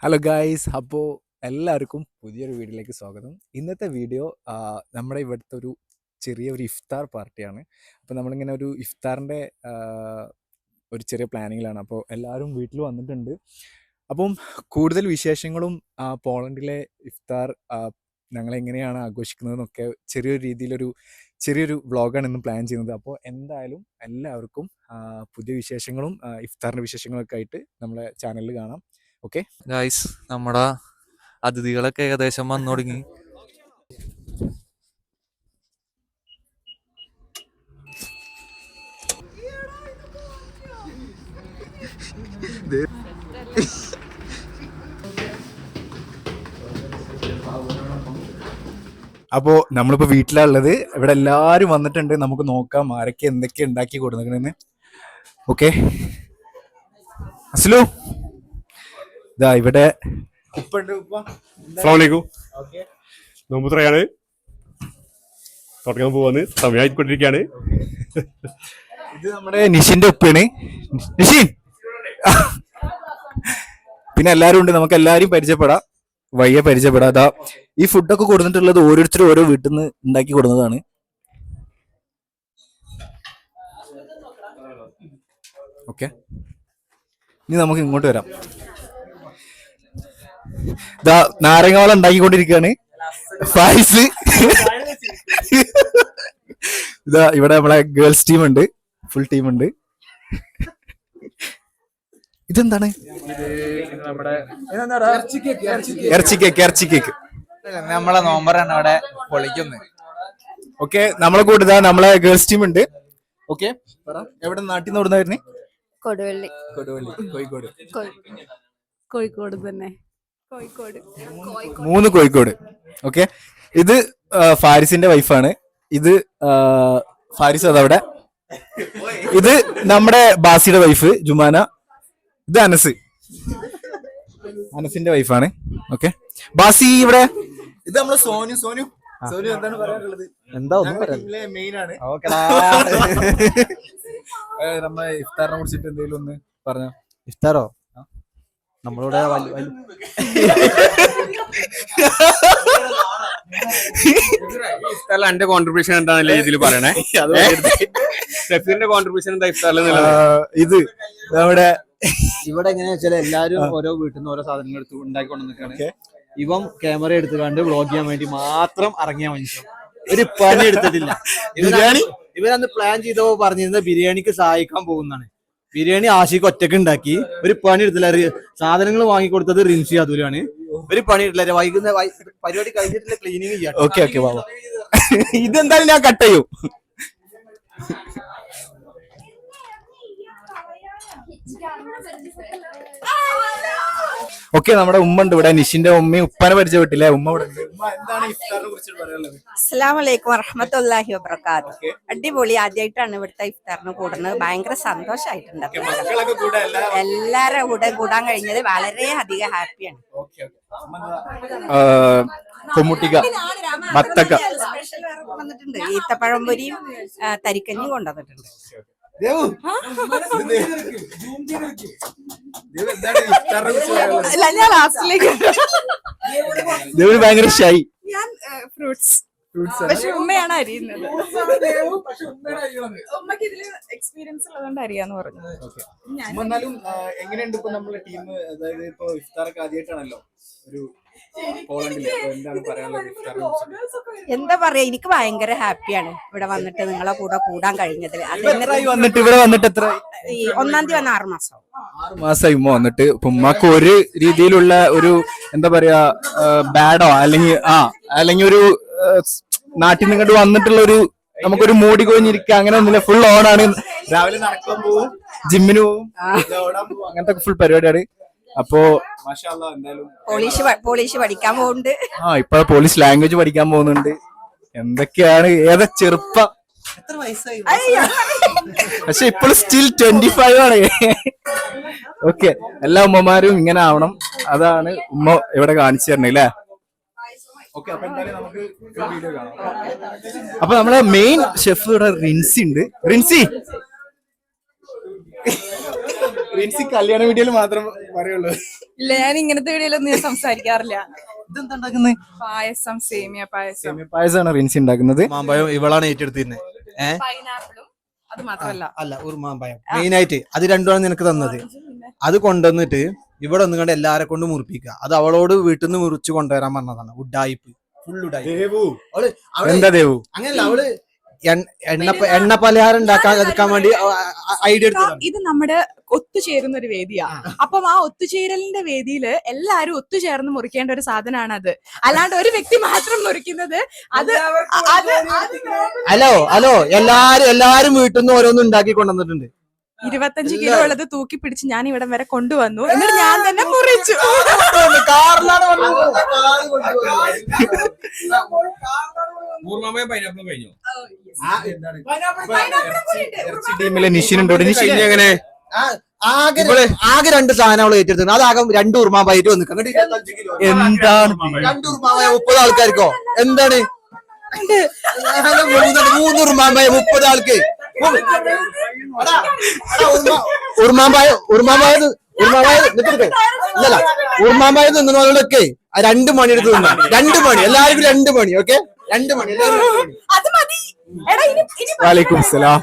Hello guys, അപ്പോൾ എല്ലാവർക്കും പുതിയൊരു വീഡിയോയിലേക്ക് സ്വാഗതം. ഇന്നത്തെ വീഡിയോ നമ്മുടെ ഇവിടുത്തെ ഒരു ചെറിയൊരു ഇഫ്താർ പാർട്ടിയാണ്. അപ്പോൾ നമ്മളിങ്ങനെ ഒരു ഇഫ്താറിൻ്റെ ഒരു ചെറിയ പ്ലാനിങ്ങിലാണ്. അപ്പോൾ എല്ലാവരും വീട്ടിൽ വന്നിട്ടുണ്ട്. അപ്പം കൂടുതൽ വിശേഷങ്ങളും പോളണ്ടിലെ ഇഫ്താർ ഞങ്ങളെങ്ങനെയാണ് ആഘോഷിക്കുന്നതെന്നൊക്കെ ചെറിയൊരു വ്ളോഗാണ് ഇന്ന് പ്ലാൻ ചെയ്യുന്നത്. അപ്പോൾ എന്തായാലും എല്ലാവർക്കും പുതിയ വിശേഷങ്ങളും ഇഫ്താറിൻ്റെ വിശേഷങ്ങളൊക്കെ ആയിട്ട് നമ്മളെ ചാനലിൽ കാണാം. ഓക്കെ ഗായ്സ്, നമ്മുടെ അതിഥികളൊക്കെ ഏകദേശം വന്നു തുടങ്ങി. അപ്പോൾ നമ്മളിപ്പോൾ വീട്ടിലുള്ളത്. ഇവിടെ എല്ലാവരും വന്നിട്ടുണ്ട്. നമുക്ക് നോക്കാം ആരൊക്കെ എന്തൊക്കെ ഉണ്ടാക്കി കൊടുക്കുന്നതെന്ന്. ഓക്കെ, അസ്ലു ഇതാ ഇവിടെ നോമ്പുത്രയാണ് തുടങ്ങാൻ പോവാന്ന് സമയമായിക്കൊണ്ടിരിക്കുകയാണ്. ഇത് നമ്മുടെ നിഷിന്റെ ഉപ്പയാണ്. നിഷിൻ പിന്നെ എല്ലാരും ഉണ്ട്, നമുക്ക് എല്ലാരും പരിചയപ്പെടാം. വയ്യ പരിചയപ്പെടാം. അതാ ഈ ഫുഡൊക്കെ കൊടുത്തിട്ടുള്ളത് ഓരോരുത്തരും ഓരോ വീട്ടിൽ നിന്ന് ഉണ്ടാക്കി കൊടുക്കുന്നതാണ്. ഓക്കെ, ഇനി നമുക്ക് ഇങ്ങോട്ട് വരാം. ഇതാ നാരങ്ങാവളം ഉണ്ടാക്കിക്കൊണ്ടിരിക്കുകയാണ് ഫായിസ്. ഇതാ ഇവിടെ നമ്മളെ ഗേൾസ് ടീം ഉണ്ട്, ഫുൾ ടീം ഉണ്ട്. ഇതെന്താണ്? ഇറച്ചി കേക്ക്. നമ്മളെ നോമ്പറാണ് അവിടെ പൊളിക്കുന്നത്. ഓക്കെ, നമ്മളെ കൂടെ ഇതാ നമ്മളെ ഗേൾസ് ടീം ഉണ്ട്. ഓക്കെ, എവിടെ നാട്ടിൽ നിന്ന് ഓടുന്നവരുന്നേ? കൊടുവള്ളി, കോഴിക്കോട്. കോഴിക്കോട് തന്നെ. 3 കോഴിക്കോട്. ഓക്കെ, ഇത് ഫാരിസിന്റെ വൈഫാണ്. ഇത് ഫാരിസ് അതവിടെ. ഇത് നമ്മുടെ ബാസിയുടെ വൈഫ് ജുമാന. ഇത് അനസിന്റെ വൈഫാണ്. ഓക്കെ, ബാസി ഇവിടെ. ഇത് നമ്മളെ സോനു എന്താണ് പറയാനുള്ളത്? എന്താ ഒന്നും മെയിൻ ആണ്. നമ്മളെ ഇഫ്താറിനെ കുറിച്ചിട്ട് എന്തെങ്കിലും ഒന്ന് പറഞ്ഞോ. ഇഫ്താറോ? നമ്മളിവിടെ എന്റെ കോൺട്രിബ്യൂഷൻ എന്താണല്ലേ ഇതിൽ പറയണേ? ഷെഫിന്റെ കോൺട്രിബ്യൂഷൻ എന്താ ഇഫ്താറിൽ? ഇത് നമ്മുടെ ഇവിടെ എങ്ങനെയാ വെച്ചാൽ എല്ലാരും ഓരോ വീട്ടിൽ നിന്ന് ഓരോ സാധനങ്ങൾ എടുത്ത് ഉണ്ടാക്കിക്കൊണ്ട് നിൽക്കുകയാണ്. ഇവൻ ക്യാമറ എടുത്തുകൊണ്ട് വ്ളോഗ് ചെയ്യാൻ വേണ്ടി മാത്രം ഇറങ്ങിയ മനുഷ്യൻ, ഒരു പണി എടുത്തിട്ടില്ല. ഇവരന്ന് പ്ലാൻ ചെയ്തോ പറഞ്ഞിരുന്നത് ബിരിയാണിക്ക് സഹായിക്കാൻ പോകുന്നതാണ്. ബിരിയാണി ആഷിക്ക് ഒറ്റക്ക് ഉണ്ടാക്കി, ഒരു പണി എടുത്തില്ല. സാധനങ്ങൾ വാങ്ങിക്കൊടുത്തത് റിൻസി അതുലാണ്. ഒരു പണി എടുത്തില്ല. വൈകുന്നേരം പരിപാടി കഴിഞ്ഞിട്ടില്ല, ക്ലീനിങ് ചെയ്യാം. ഓക്കെ, ഇതെന്തായാലും ഞാൻ കട്ട് ചെയ്യും. ഓക്കെ, നമ്മുടെ ഉമ്മ ഉണ്ട് ഇവിടെ. നിഷിന്റെ ഉമ്മയും ഉപ്പാനെ പരിചയപ്പെട്ടില്ലേ? ഉമ്മ ഇവിടെ ഉണ്ട്. എന്താണ് ഇഫ്താറിനെ കുറിച്ച് പറയാനുള്ളത്? അസ്സലാമു അലൈക്കും വറഹ്മത്തുള്ളാഹി വബറകാതുഹു. അടിപൊളി. ആദ്യമായിട്ടാണ് ഇവിടുത്തെ ഇഫ്താറിന് കൂടുന്നത്. ഭയങ്കര സന്തോഷമായിട്ടുണ്ട്. എല്ലാരും കൂടെ കൂടാൻ കഴിഞ്ഞത് വളരെ അധികം ഹാപ്പിയാണ്. കൊമ്മുട്ടിക, മത്തക്ക, സ്പെഷ്യൽ വന്നിട്ടുണ്ട്. ഈത്തപ്പഴംപൊരിയും തരിക്കഞ്ഞും കൊണ്ടുവന്നിട്ടുണ്ട്. ഭയങ്കര ഷൈ. ഫ്രൂട്ട്സ് പക്ഷെ ഉമ്മയാണ് അരിയുന്നത്. ഉമ്മക്ക് ഇതില് എക്സ്പീരിയൻസ് ഉള്ളതുകൊണ്ട് അറിയാന്ന് പറഞ്ഞു. എന്നാലും എങ്ങനെയുണ്ട് ഇപ്പൊ നമ്മളെ ടീം? അതായത് ഇപ്പൊ ഇഫ്താറൊക്കെ ആദ്യമായിട്ടാണല്ലോ ഒരു പോളണ്ടില്. എന്താണ് പറയാനുള്ളത് ഇഫ്താറിനെ കുറിച്ച്? എന്താ പറയാ, എനിക്ക് ഭയങ്കര ഹാപ്പിയാണ് ഇവിടെ വന്നിട്ട് നിങ്ങളെ കൂടെ കൂടാൻ കഴിഞ്ഞതിൽ. ഇവിടെ വന്നിട്ട് എത്ര? 1-ാം തീയതി വന്ന 6 മാസം. 6 മാസമായി ഉമ്മ വന്നിട്ട്. ഇപ്പൊ ഉമ്മക്ക് ഒരു രീതിയിലുള്ള ഒരു എന്താ പറയാ ബാഡോ അല്ലെങ്കിൽ ഒരു നാട്ടിൽ നിന്ന് ഇങ്ങോട്ട് വന്നിട്ടുള്ള ഒരു നമുക്കൊരു മൂടി കൊഞ്ഞിരിക്കുക അങ്ങനെ ഒന്നുമില്ല. ഫുൾ ഓണാണ്. രാവിലെ നടക്കാൻ പോവും, ജിമ്മിന് പോവും, ഓടാൻ പോവും, അങ്ങനത്തെ ഫുൾ പരിപാടിയാണ്. അപ്പോ പോളിഷ് പഠിക്കാൻ പോകുന്നുണ്ട്. ഇപ്പൊ പോളിഷ് ലാംഗ്വേജ് പഠിക്കാൻ പോകുന്നുണ്ട്. എന്തൊക്കെയാണ് ഏതാ ചെറുപ്പം. എത്ര വയസ്സായി? പക്ഷെ ഇപ്പോഴും സ്റ്റിൽ 25 ആണ്. ഓക്കെ, എല്ലാ ഉമ്മമാരും ഇങ്ങനെ ആവണം. അതാണ് ഉമ്മ ഇവിടെ കാണിച്ചു തരണേ അല്ലേ? അപ്പൊ നമ്മളെ മെയിൻ ഷെഫ് ഇവിടെ റിൻസി ഉണ്ട്. റിൻസി കല്യാണ വീഡിയോയിൽ മാത്രം പറയുള്ളൂ. ഇല്ല, ഞാൻ ഇങ്ങനത്തെ വീഡിയോയിലൊന്നും ഞാൻ സംസാരിക്കാറില്ല. ഇതെന്താ ഉണ്ടാക്കുന്നത്? പായസം, സേമിയ പായസം, സേമിയ പായസമാണ് റിൻസി ഉണ്ടാക്കുന്നത്. മാമ്പഴം ഇവളാണ് ഏറ്റെടുത്തിരുന്നത്. പൈനാപ്പിളും. അത് മാത്രമല്ല, അല്ല, ഒരു മാമ്പഴം മെയിൻ ആയിട്ട് അത് രണ്ടുമാണ് നിനക്ക് തന്നത്. അത് കൊണ്ടുവന്നിട്ട് ഇവിടെ ഒന്നും കണ്ട് എല്ലാരെ കൊണ്ട് മുറിപ്പിക്കുക. അത് അവളോട് വീട്ടിൽ നിന്ന് മുറിച്ച് കൊണ്ടുവരാൻ പറഞ്ഞതാണ്. ഉഡായിപ്പ്, ഫുൾ ഉഡായിപ്പ്. എന്താ ദേവു? അങ്ങനല്ല, അവള് എണ്ണ പലഹാരം ഉണ്ടാക്കാൻ വേണ്ടി ഐഡിയ എടുത്തതാണ്. ഇത് നമ്മുടെ ഒത്തുചേരുന്ന ഒരു വേദിയാ. അപ്പം ആ ഒത്തുചേരലിന്റെ വേദിയിൽ എല്ലാരും ഒത്തുചേർന്ന് മുറിക്കേണ്ട ഒരു സാധനമാണ് അത്. അല്ലാണ്ട് ഒരു വ്യക്തി മാത്രം മുറിക്കുന്നത് അത് ഹലോ എല്ലാരും വീട്ടിൽ നിന്ന് ഓരോന്നും ഉണ്ടാക്കി കൊണ്ടുവന്നിട്ടുണ്ട്. 25 കിലോ ഉള്ളത് തൂക്കി പിടിച്ച് ഞാൻ ഇവിടം വരെ കൊണ്ടുവന്നു. എന്നിട്ട് ഞാൻ തന്നെ മുറിച്ചു. പൈനാപ്പിളും കഴിഞ്ഞു. ടീമിലെ നിഷിനുണ്ടോ? നിഷിൻ എങ്ങനെ? ആകെ 2 സാധനം അവള് ഏറ്റെടുത്തത്. അതാകെ 2 ഉറുമാമ്പായിട്ട് വന്നു. എന്താണ് 2 ഉറുമാമ്പായ 30 ആൾക്കാർക്കോ? എന്താണ് 3 ഉറുമാമ്പായ 30 ആൾക്ക്? ഉറുമാമ്പായ നിന്നവരോടൊക്കെ 2 മണി എടുത്ത് തിന്നാം. 2 മണി എല്ലാവർക്കും 2 മണി. ഓക്കെ, 2 മണി. അത് മതി. എടാ, ഇനി വാലേക്കും സലാം.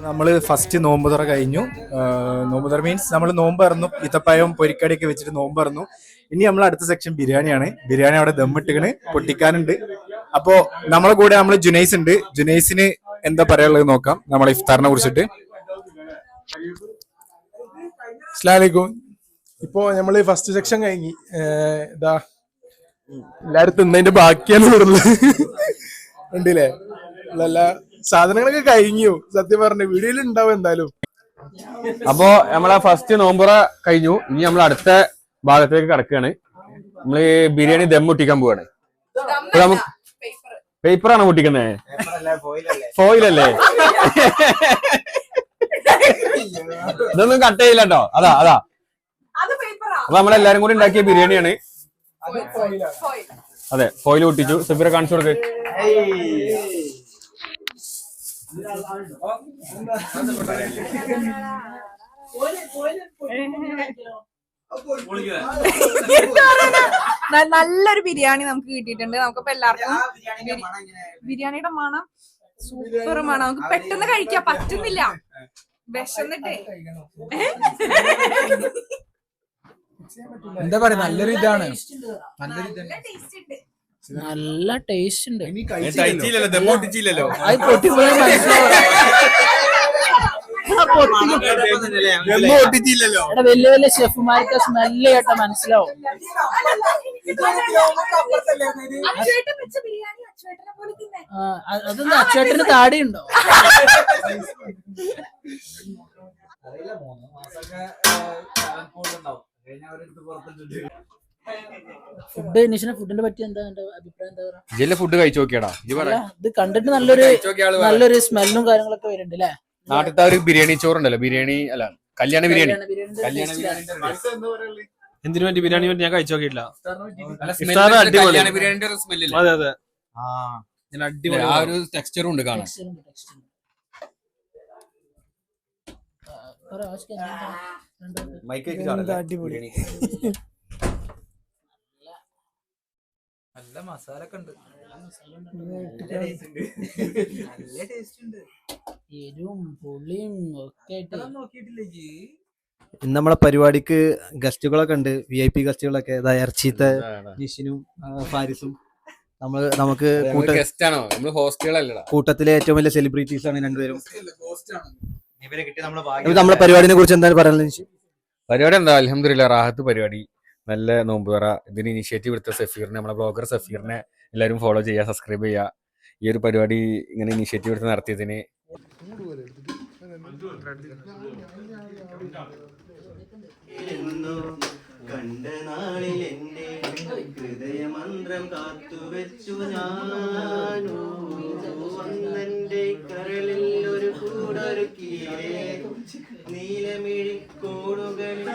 നമ്മൾ ഫസ്റ്റ് നോമ്പ് തുറ കഴിഞ്ഞു. നോമ്പ് തുറ മീൻസ് നമ്മൾ നോമ്പ് തുറന്നു, ഈത്തപ്പഴം പൊരിക്കടിയൊക്കെ വെച്ചിട്ട് നോമ്പ് തുറന്നു. ഇനി നമ്മൾ അടുത്ത സെക്ഷൻ ബിരിയാണിയാണ്. ബിരിയാണി അവിടെ ദമ്മിട്ടുകണ്, പൊട്ടിക്കാനുണ്ട്. അപ്പോ നമ്മളെ കൂടെ നമ്മൾ ജുനൈസ് ഉണ്ട്. ജുനൈസിന് എന്താ പറയാനുള്ളത് നോക്കാം നമ്മളെ ഇഫ്താറിനെ കുറിച്ചിട്ട്. അസ്സലാമലൈക്കും. ഇപ്പോ നമ്മള് ഫസ്റ്റ് സെക്ഷൻ കഴിഞ്ഞ് ഇതാ എല്ലാരും തിന്നതിന്റെ ബാക്കിയാണ് തുടർന്നത് ഉണ്ടല്ലേ. എല്ലാ സാധനങ്ങളൊക്കെ കഴിഞ്ഞു. സത്യം പറഞ്ഞ വീഡിയോയിൽ ഉണ്ടാവും എന്തായാലും. അപ്പോ നമ്മളെ ഫസ്റ്റ് നോമ്പുറ കഴിഞ്ഞു. ഇനി നമ്മൾ അടുത്ത ഭാഗത്തേക്ക് കടക്കുകയാണ്. നമ്മള് ബിരിയാണി ദം പൊട്ടിക്കാൻ പോവാണ്. പേപ്പറാണ് പൊട്ടിക്കുന്നത്? ഫോയിലല്ലേ? ഇതൊന്നും കട്ട് ചെയ്യില്ല കേട്ടോ. അതാ അപ്പൊ നമ്മളെല്ലാരും കൂടി ഉണ്ടാക്കിയ ബിരിയാണിയാണ്. അതെ, ഫോയിൽ പൊട്ടിച്ചു. സഫീറ കാണിച്ചു കൊടുക്ക്. നല്ലൊരു ബിരിയാണി നമുക്ക് കിട്ടിയിട്ടുണ്ട്. നമുക്കിപ്പോ എല്ലാവർക്കും ബിരിയാണിയുടെ മണം സൂപ്പർ മണം. നമുക്ക് പെട്ടെന്ന് കഴിക്കാൻ പറ്റുന്നില്ല, വിശന്നിട്ടേ. എന്താ പറയാ, നല്ലൊരു ഇതാണ്. നല്ല ടേസ്റ്റ് ഉണ്ട്. അത് പൊട്ടിപ്പോയാൽ വലിയ വലിയ ഷെഫുമാർക്ക് സ്മെല്ല് കേട്ട മനസ്സിലാവും. അതെന്താ, അച്ചേട്ടന് താടിയുണ്ടോ? ഫുഡ് ഫുഡിനെ പറ്റി എന്താ അഭിപ്രായം? എന്താ പറയാ, ഫുഡ് കഴിച്ചു നോക്കിയാടാ. ഇത് കണ്ടിട്ട് നല്ലൊരു സ്മെല്ലും കാര്യങ്ങളൊക്കെ വരുന്നുണ്ട് അല്ലേ? നാട്ടിലത്തെ ഒരു ബിരിയാണി ചോറുണ്ടല്ലോ, ബിരിയാണി അല്ല കല്യാണ ബിരിയാണി. എന്തിനു വേണ്ടി ബിരിയാണി ഞാൻ കഴിച്ചു നോക്കിയിട്ടില്ല. അതെ അതെ, അടിപൊളി. ആ ഒരു ടെക്സ്ചറും ഉണ്ട് കാണാൻ. അടിപൊളി. നല്ല മസാല ഒക്കെ ഉണ്ട്. എരിവും പുളിയും ഒക്കെ ആയിട്ട്. ഇന്ന് നമ്മളെ പരിപാടിക്ക് ഗസ്റ്റുകളൊക്കെ ഉണ്ട്, VIP ഗസ്റ്റുകളൊക്കെ. ഇറച്ചിത്തെ നിഷിനും ഫാരിസും. നമുക്ക് കൂട്ടത്തിലെ ഏറ്റവും വലിയ സെലിബ്രിറ്റീസ് ആണ് രണ്ടുപേരും. നമ്മളെ പരിപാടിനെ കുറിച്ച് എന്താണ് പറയാനുള്ളത് നിഷി? പരിപാടി എന്താ, അൽഹംദുലില്ലാ റാഹത്ത് പരിപാടി. നല്ല നോമ്പ് തുറ. ഇതിന് ഇനിഷ്യേറ്റീവ് എടുത്ത സഫീറിനെ, നമ്മളെ ബ്ലോഗർ സഫീറിനെ എല്ലാവരും ഫോളോ ചെയ്യുക, സബ്സ്ക്രൈബ് ചെയ്യുക. ഈ ഒരു പരിപാടി ഇങ്ങനെ ഇനിഷ്യേറ്റീവ് എടുത്ത് നടത്തിയതിന്. കണ്ട നാളിൽ എന്റെ ഹൃദയമന്ത്രം കാത്തുവെച്ചു ഞാനോ ഒന്നെന്റെ കരളിൽ ഒരു കൂടൊരുക്കിയേ നീലമിഴി കൂടുകളിൽ